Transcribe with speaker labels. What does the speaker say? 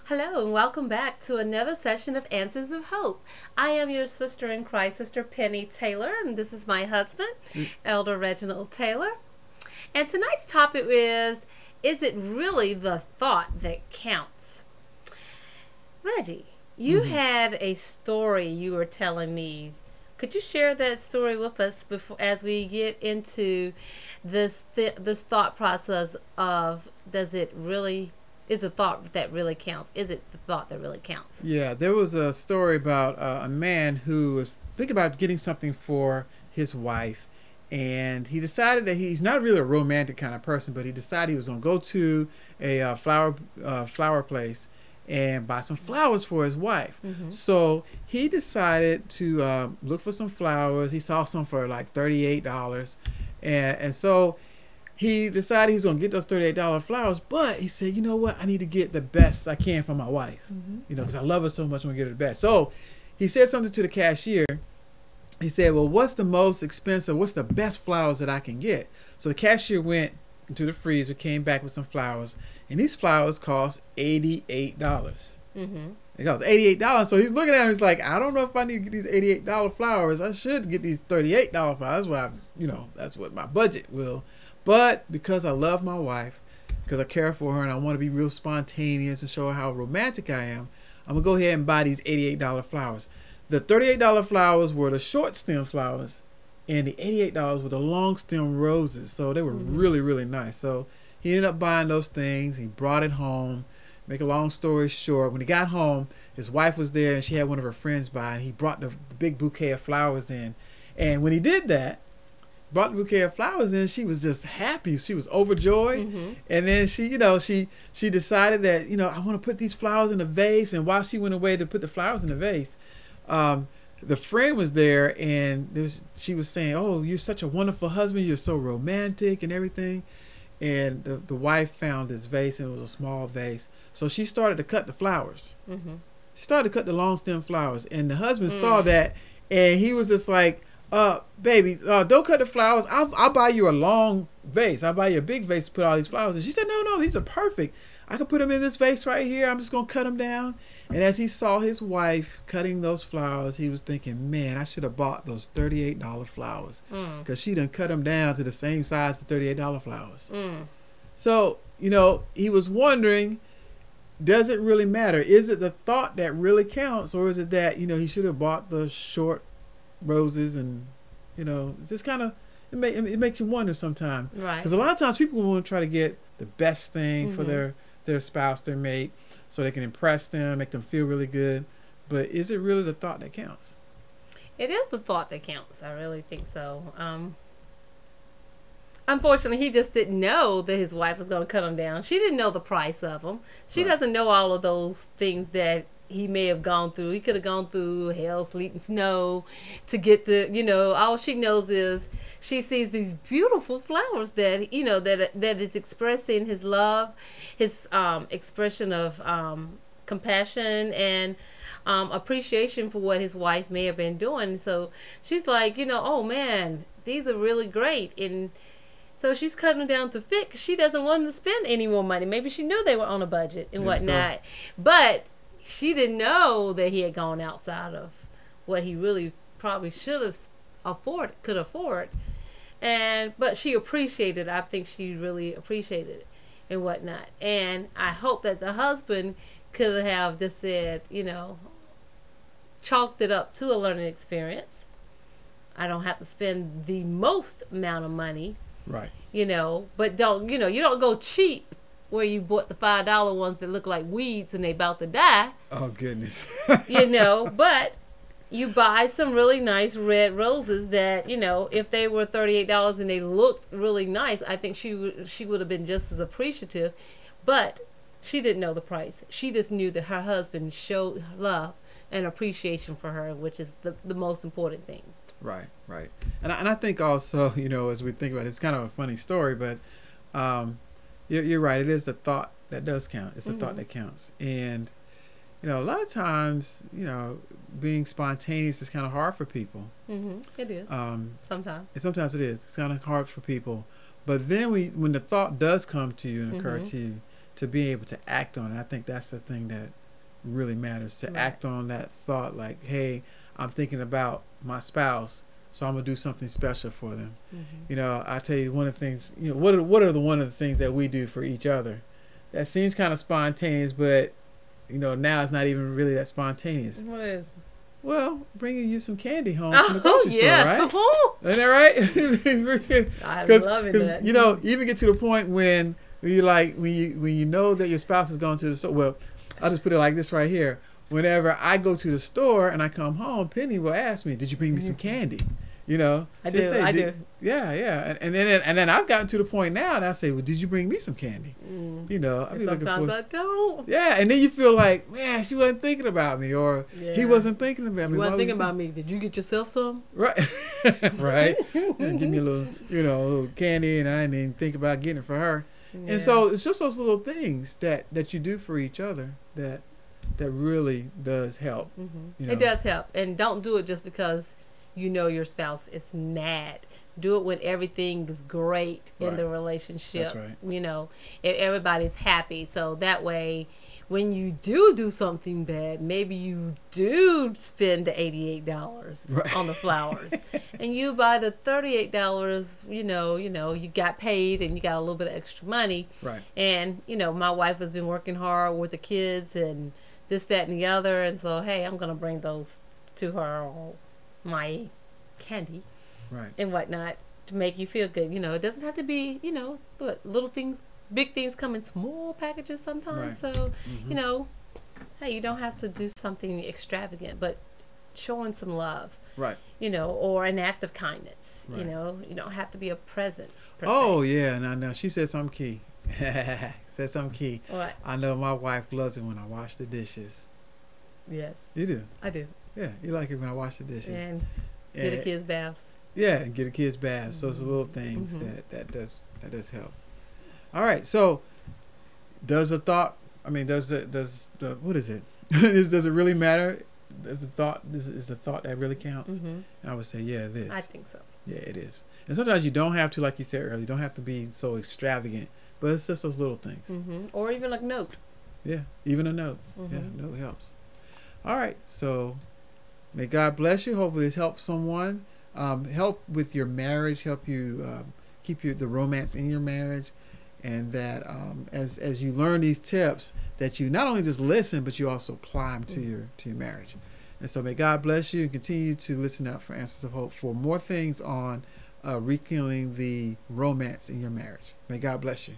Speaker 1: Hello and welcome back to another session of Answers of Hope. I am your sister in Christ, Sister Penny Taylor, and this is my husband, Elder Reginald Taylor. And tonight's topic is it really the thought that counts? Reggie, you had a story you were telling me. Could you share that story with us before, as we get into this thought process of is the thought that really counts? Is it the thought that really counts?
Speaker 2: Yeah, there was a story about a man who was thinking about getting something for his wife, and he decided that he's not really a romantic kind of person, but he decided he was going to go to a flower place and buy some flowers for his wife. So he decided to look for some flowers. He saw some for like $38, and so he decided he was going to get those $38 flowers, but he said, you know what, I need to get the best I can for my wife, because I love her so much, I'm going to get her the best. So he said something to the cashier. He said, well, what's the most expensive, what's the best flowers that I can get? So the cashier went into the freezer, came back with some flowers, and these flowers cost $88. It cost $88. So he's looking at him, he's like, I don't know if I need to get these $88 flowers. I should get these $38 flowers. That's what my budget will. But because I love my wife, because I care for her, and I want to be real spontaneous and show her how romantic I am, I'm going to go ahead and buy these $88 flowers. The $38 flowers were the short stem flowers, and the $88 were the long stem roses. So they were really, really nice. So he ended up buying those things. He brought it home. Make a long story short, when he got home, his wife was there, and she had one of her friends by, and he brought the big bouquet of flowers in. And when he did that, brought the bouquet of flowers in, she was just happy. She was overjoyed. And then she decided that, I want to put these flowers in a vase. And while she went away to put the flowers in the vase, the friend was there, and she was saying, oh, you're such a wonderful husband. You're so romantic and everything. And the wife found this vase, and it was a small vase. So she started to cut the flowers. She started to cut the long stem flowers. And the husband saw that, and he was just like, baby, don't cut the flowers. I'll buy you a long vase. I'll buy you a big vase to put all these flowers in. She said, no, these are perfect. I can put them in this vase right here. I'm just going to cut them down. And as he saw his wife cutting those flowers, he was thinking, man, I should have bought those $38 flowers, because she done cut them down to the same size as the $38 flowers. So, he was wondering, does it really matter? Is it the thought that really counts, or is it that, he should have bought the short roses? And it's just kind of, it makes you wonder sometimes,
Speaker 1: Right?
Speaker 2: Because a lot of times people want to try to get the best thing for their spouse, their mate, so they can impress them, make them feel really good. But is it really the thought that counts?
Speaker 1: It is the thought that counts. I really think so. Unfortunately, he just didn't know that his wife was going to cut him down. She didn't know the price of them. She doesn't know all of those things that he may have gone through. He could have gone through hell, sleet, and snow to get all she knows is she sees these beautiful flowers that, that is expressing his love, his expression of compassion and appreciation for what his wife may have been doing. So she's like, oh man, these are really great. And so she's cutting them down to fit, 'cause she doesn't want him to spend any more money. Maybe she knew they were on a budget and whatnot. But she didn't know that he had gone outside of what he really probably could afford. But she appreciated it. I think she really appreciated it and whatnot. And I hope that the husband could have just said, chalked it up to a learning experience. I don't have to spend the most amount of money.
Speaker 2: Right.
Speaker 1: But don't, you don't go cheap where you bought the $5 ones that look like weeds and they about to die.
Speaker 2: Oh, goodness.
Speaker 1: But you buy some really nice red roses that, if they were $38 and they looked really nice, I think she would have been just as appreciative. But she didn't know the price. She just knew that her husband showed love and appreciation for her, which is the most important thing.
Speaker 2: Right. And I think also, as we think about it, it's kind of a funny story, but you're right. It is the thought that does count. It's the thought that counts. And, a lot of times, being spontaneous is kind of hard for people.
Speaker 1: It is. Sometimes.
Speaker 2: Sometimes it is. It's kind of hard for people. But then when the thought does come to you and occur to you, to be able to act on it. I think that's the thing that really matters, to
Speaker 1: Right.
Speaker 2: act on that thought, like, hey, I'm thinking about my spouse, so I'm gonna do something special for them. You know, I tell you, one of the things, you know, what are the one of the things that we do for each other that seems kind of spontaneous, but you know, now it's not even really that spontaneous.
Speaker 1: What is?
Speaker 2: Well, bringing you some candy home from the grocery
Speaker 1: yes.
Speaker 2: store, right? Isn't that right?
Speaker 1: I'm loving that.
Speaker 2: You know, even get to the point when you like when you know that your spouse is going to the store. Well, I'll just put it like this right here. Whenever I go to the store and I come home, Penny will ask me, "Did you bring me some candy?" You know,
Speaker 1: I
Speaker 2: she'll
Speaker 1: do.
Speaker 2: say,
Speaker 1: I do.
Speaker 2: Yeah, yeah, and then I've gotten to the point now, and I say, "Well, did you bring me some candy?" You know, I'll
Speaker 1: And
Speaker 2: be looking
Speaker 1: sometimes
Speaker 2: for.
Speaker 1: I don't.
Speaker 2: Yeah, and then you feel like, man, she wasn't thinking about me, or he
Speaker 1: Yeah.
Speaker 2: wasn't thinking about me.
Speaker 1: You
Speaker 2: Why
Speaker 1: wasn't
Speaker 2: would
Speaker 1: thinking about me. Did you get yourself some?
Speaker 2: Right, right. Yeah, give me a little, you know, a little candy, and I didn't even think about getting it for her.
Speaker 1: Yeah.
Speaker 2: And so it's just those little things that you do for each other that really does help. You know?
Speaker 1: It does help. And don't do it just because you know your spouse is mad. Do it when everything is great in
Speaker 2: Right.
Speaker 1: the relationship.
Speaker 2: That's right.
Speaker 1: You know, if everybody's happy. So that way, when you do something bad, maybe you do spend the $88
Speaker 2: Right.
Speaker 1: on the flowers, and you buy the $38. You know, you got paid and you got a little bit of extra money.
Speaker 2: Right.
Speaker 1: And you know, my wife has been working hard with the kids and this, that, and the other, and so hey, I'm gonna bring those to her, or my candy
Speaker 2: Right.
Speaker 1: and whatnot, to make you feel good. You know, it doesn't have to be, you know, what, little things, big things come in small packages sometimes.
Speaker 2: Right.
Speaker 1: So, you know, hey, you don't have to do something extravagant, but showing some love,
Speaker 2: Right.
Speaker 1: you know, or an act of kindness.
Speaker 2: Right.
Speaker 1: You know, you don't have to be a present. Per
Speaker 2: Oh
Speaker 1: se.
Speaker 2: yeah, no, she said something key. Said something key.
Speaker 1: What?
Speaker 2: I know my wife loves it when I wash the dishes.
Speaker 1: Yes,
Speaker 2: You do.
Speaker 1: I do.
Speaker 2: Yeah, you like it when I wash the dishes.
Speaker 1: And get the
Speaker 2: And-
Speaker 1: kids baths.
Speaker 2: Yeah, and get a kid's bath. So it's the little things
Speaker 1: Mhm.
Speaker 2: that does help. All right. So does the thought? I mean, does the what is it? Does it really matter? The thought is the thought that really counts.
Speaker 1: Mm-hmm.
Speaker 2: And I would say, yeah, it is.
Speaker 1: I think so.
Speaker 2: Yeah, it is. And sometimes you don't have to, like you said earlier, you don't have to be so extravagant. But it's just those little things.
Speaker 1: Mm-hmm. Or even like note.
Speaker 2: Yeah, even a note. Yeah,
Speaker 1: Mhm.
Speaker 2: note helps. All right. So may God bless you. Hopefully this helps someone. Help with your marriage. Help you keep the romance in your marriage. And that as you learn these tips, that you not only just listen, but you also apply them to your marriage. And so may God bless you, and continue to listen out for Answers of Hope for more things on rekindling the romance in your marriage. May God bless you.